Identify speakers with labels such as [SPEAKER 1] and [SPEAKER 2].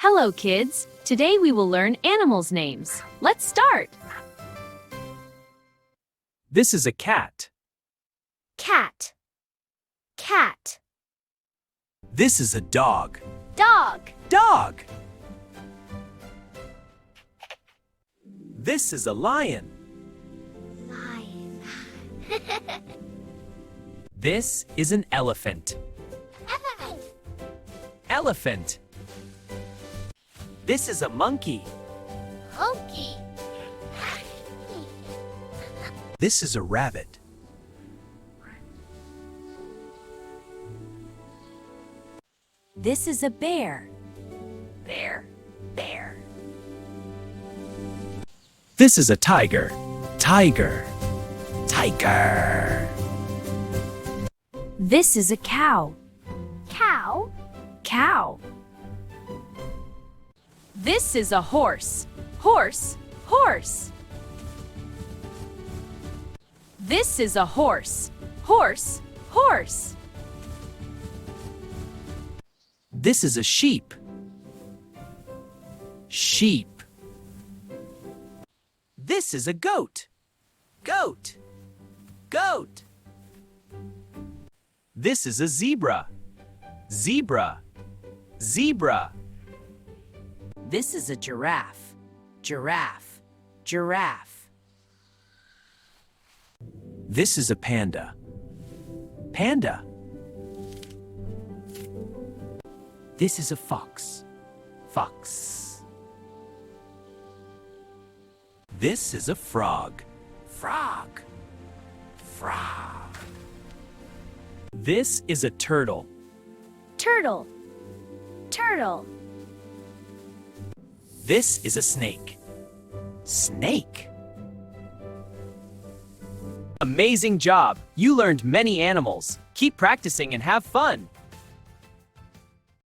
[SPEAKER 1] Hello, kids. Today we will learn animals' names. Let's start.
[SPEAKER 2] This is a cat.
[SPEAKER 3] Cat. Cat.
[SPEAKER 2] This is a dog.
[SPEAKER 3] Dog.
[SPEAKER 2] Dog! This is a lion.
[SPEAKER 3] Lion.
[SPEAKER 2] This is an elephant.
[SPEAKER 3] Elephant.
[SPEAKER 2] Elephant. This is a monkey.
[SPEAKER 3] Monkey.
[SPEAKER 2] This is a rabbit.
[SPEAKER 1] This is a bear. Bear, bear.
[SPEAKER 2] This is a tiger. Tiger. Tiger.
[SPEAKER 1] This is a cow.
[SPEAKER 3] Cow.
[SPEAKER 1] Cow. This is a horse. Horse, horse. This is a horse. Horse, horse.
[SPEAKER 2] This is a sheep. Sheep. This is a goat. Goat. Goat. This is a zebra. Zebra. Zebra.
[SPEAKER 1] This is a giraffe. Giraffe, giraffe.
[SPEAKER 2] This is a panda. Panda. This is a fox. Fox. This is a frog. Frog. Frog. This is a turtle.
[SPEAKER 3] Turtle. Turtle.
[SPEAKER 2] This is a snake. Snake. Amazing job! You learned many animals. Keep practicing and have fun.